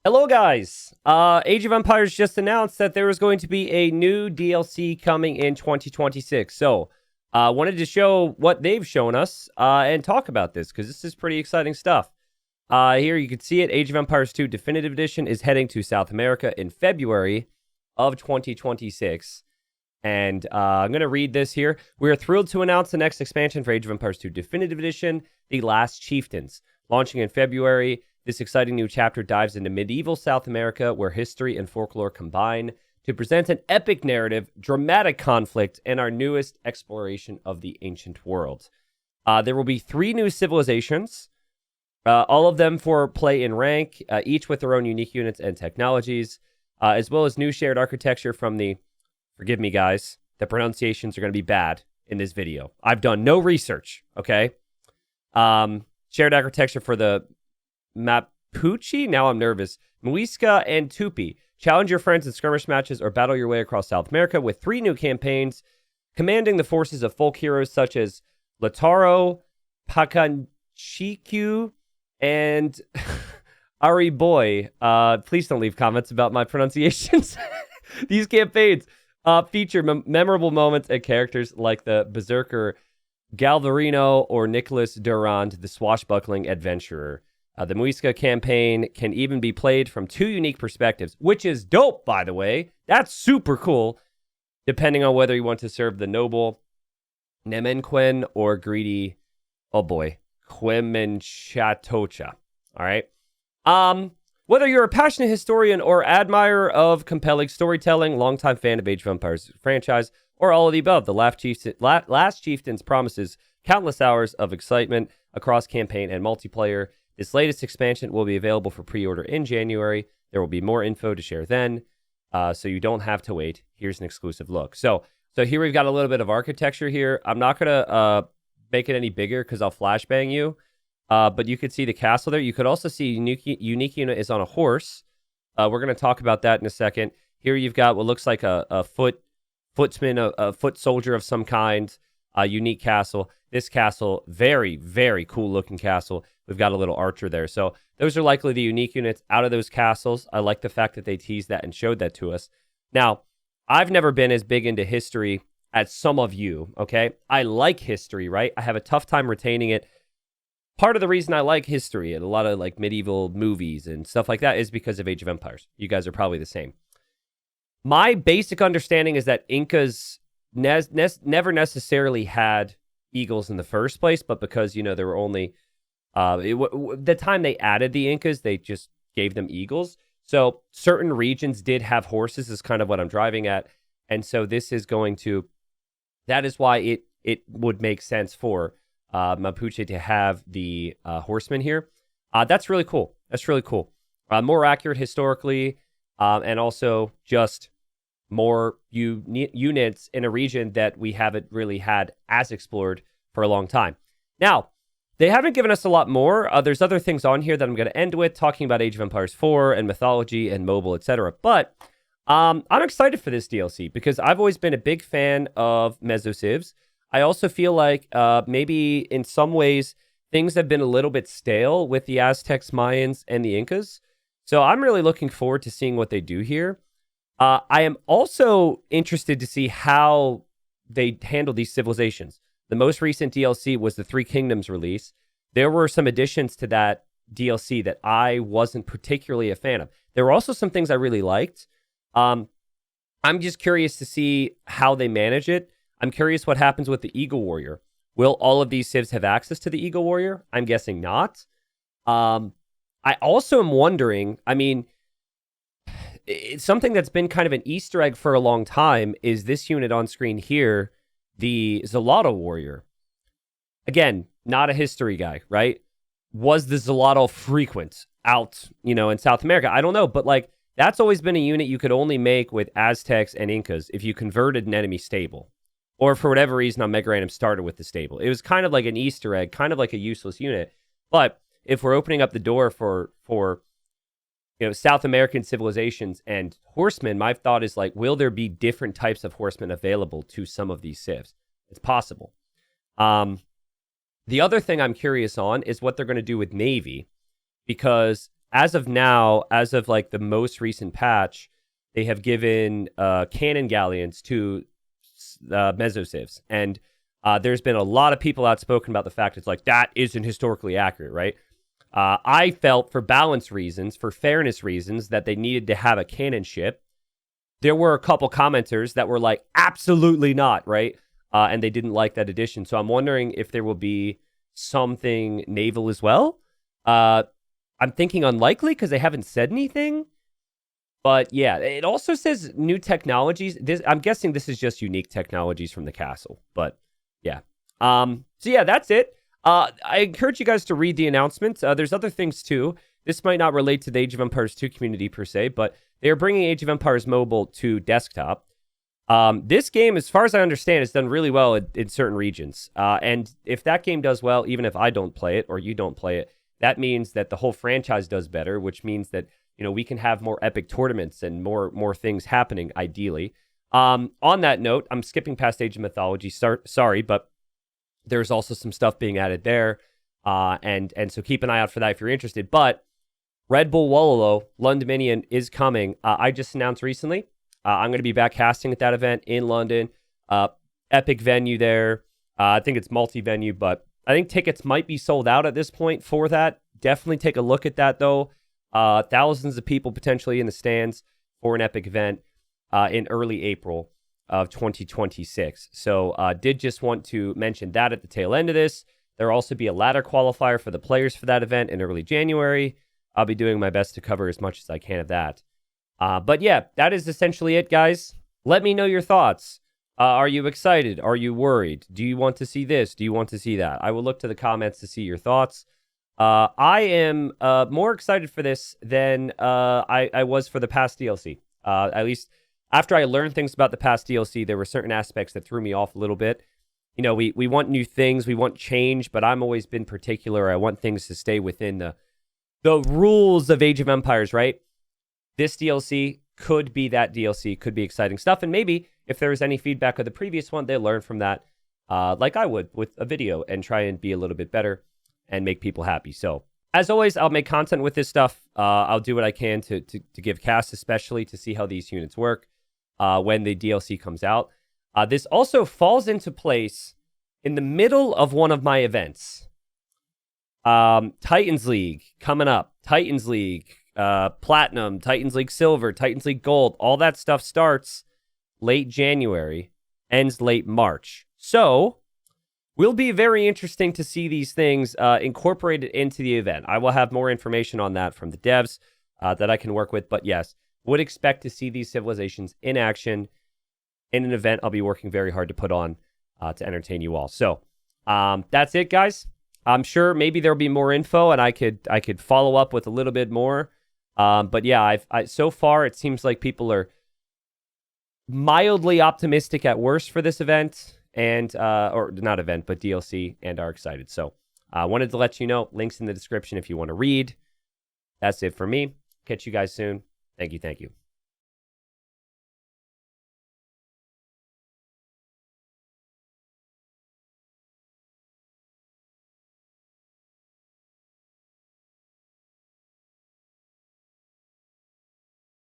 Hello, guys. Age of Empires just announced that there was going to be a new DLC coming in 2026. So, wanted to show what they've shown us and talk about this because this is pretty exciting stuff. Here you can see it. Age of Empires 2 Definitive Edition is heading to South America in February of 2026. And I'm going to read this here. We are thrilled to announce the next expansion for Age of Empires 2 Definitive Edition, The Last Chieftains, launching in February. This exciting new chapter dives into medieval South America, where history and folklore combine to present an epic narrative, dramatic conflict, and our newest exploration of the ancient world. There will be 3 new civilizations, all of them for play in rank, each with their own unique units and technologies, as well as new shared architecture from the, forgive me guys, the pronunciations are going to be bad in this video. I've done no research, okay? Shared architecture for the Mapuche, now I'm nervous, Muisca, and Tupi. Challenge your friends in skirmish matches or battle your way across South America with 3 new campaigns, commanding the forces of folk heroes such as Lataro, Pacanchiku, and Ari Boy. Please don't leave comments about my pronunciations. These campaigns feature memorable moments and characters like the Berserker Galvarino or Nicholas Durand, the swashbuckling adventurer. The Muisca campaign can even be played from 2 unique perspectives, which is dope, by the way. That's super cool, depending on whether you want to serve the noble Nemenquen or greedy, oh boy, Quemenchatocha. All right. Whether you're a passionate historian or admirer of compelling storytelling, longtime fan of Age of Empires franchise, or all of the above, the Last Chieftains promises countless hours of excitement across campaign and multiplayer. This latest expansion will be available for pre-order in January. There will be more info to share then, so you don't have to wait. Here's an exclusive look. So here we've got a little bit of architecture here. I'm not going to make it any bigger because I'll flashbang you, but you could see the castle there. You could also see unique unit is on a horse. We're going to talk about that in a second. Here you've got what looks like a footman, a foot soldier of some kind, a unique castle. This castle, very, very cool looking castle. We've got a little archer there. So those are likely the unique units out of those castles. I like the fact that they teased that and showed that to us. Now, I've never been as big into history as some of you, okay? I like history, right? I have a tough time retaining it. Part of the reason I like history and a lot of like medieval movies and stuff like that is because of Age of Empires. You guys are probably the same. My basic understanding is that Incas never necessarily had eagles in the first place, but because, there were only... the time they added the Incas, they just gave them eagles. So certain regions did have horses is kind of what I'm driving at. And so this is that is why it would make sense for Mapuche to have the horsemen here. That's really cool. That's really cool. More accurate historically, and also just more units in a region that we haven't really had as explored for a long time. Now, they haven't given us a lot more. There's other things on here that I'm going to end with, talking about Age of Empires 4 and mythology and mobile, etc. But I'm excited for this DLC because I've always been a big fan of civs. I also feel like maybe in some ways things have been a little bit stale with the Aztecs, Mayans, and the Incas. So I'm really looking forward to seeing what they do here. I am also interested to see how they handle these civilizations. The most recent DLC was the 3 Kingdoms release. There were some additions to that DLC that I wasn't particularly a fan of. There were also some things I really liked. I'm just curious to see how they manage it. I'm curious what happens with the Eagle Warrior. Will all of these civs have access to the Eagle Warrior? I'm guessing not. I also am wondering, it's something that's been kind of an Easter egg for a long time is this unit on screen here, the Zolotto Warrior. Again, not a history guy, right? Was the Zolotto frequent out, in South America? I don't know, but that's always been a unit you could only make with Aztecs and Incas if you converted an enemy stable. Or for whatever reason on Mega Random started with the stable. It was kind of like an Easter egg, kind of like a useless unit. But if we're opening up the door for South American civilizations and horsemen, my thought is will there be different types of horsemen available to some of these civs? It's possible. The other thing I'm curious on is what they're going to do with Navy, because as of now, as of like the most recent patch, they have given cannon galleons to meso-civs. And there's been a lot of people outspoken about the fact it's like, that isn't historically accurate, right? I felt for balance reasons, for fairness reasons, that they needed to have a cannon ship. There were a couple commenters that were like, absolutely not, right? And they didn't like that addition. So I'm wondering if there will be something naval as well. I'm thinking unlikely because they haven't said anything. But yeah, it also says new technologies. I'm guessing this is just unique technologies from the castle. But yeah. So yeah, that's it. I encourage you guys to read the announcement. There's other things too. This might not relate to the Age of Empires 2 community per se, but they are bringing Age of Empires Mobile to desktop. This game, as far as I understand, has done really well in certain regions. And if that game does well, even if I don't play it or you don't play it, that means that the whole franchise does better, which means that, you know, we can have more epic tournaments and more things happening, ideally. On that note, I'm skipping past Age of Mythology. Sorry, but there's also some stuff being added there. And so keep an eye out for that if you're interested. But Red Bull Wololo, London Minion is coming. I just announced recently. I'm going to be back casting at that event in London. Epic venue there. I think it's multi-venue, but I think tickets might be sold out at this point for that. Definitely take a look at that, though. Thousands of people potentially in the stands for an epic event in early April of 2026. So did just want to mention that at the tail end of this. There'll also be a ladder qualifier for the players for that event in early January. I'll be doing my best to cover as much as I can of that. But yeah, that is essentially it, guys. Let me know your thoughts. Are you excited? Are you worried? Do you want to see this? Do you want to see that? I will look to the comments to see your thoughts. I am more excited for this than I was for the past DLC. At least after I learned things about the past DLC, there were certain aspects that threw me off a little bit. You know, we want new things, we want change, but I'm always been particular. I want things to stay within the rules of Age of Empires, right? This DLC could be that DLC, could be exciting stuff, and maybe if there was any feedback of the previous one, they'll learn from that, like I would with a video, and try and be a little bit better and make people happy. So, as always, I'll make content with this stuff. I'll do what I can to give casts, especially to see how these units work when the DLC comes out. This also falls into place in the middle of one of my events. Titans League coming up. Titans League Platinum, Titans League Silver, Titans League Gold. All that stuff starts late January, ends late March. So, will be very interesting to see these things incorporated into the event. I will have more information on that from the devs that I can work with. But yes, would expect to see these civilizations in action in an event I'll be working very hard to put on to entertain you all. So that's it, guys. I'm sure maybe there'll be more info and I could follow up with a little bit more. But yeah, so far it seems like people are mildly optimistic at worst for this event. And, or not event, but DLC, and are excited. So, I wanted to let you know, links in the description if you want to read. That's it for me. Catch you guys soon. Thank you.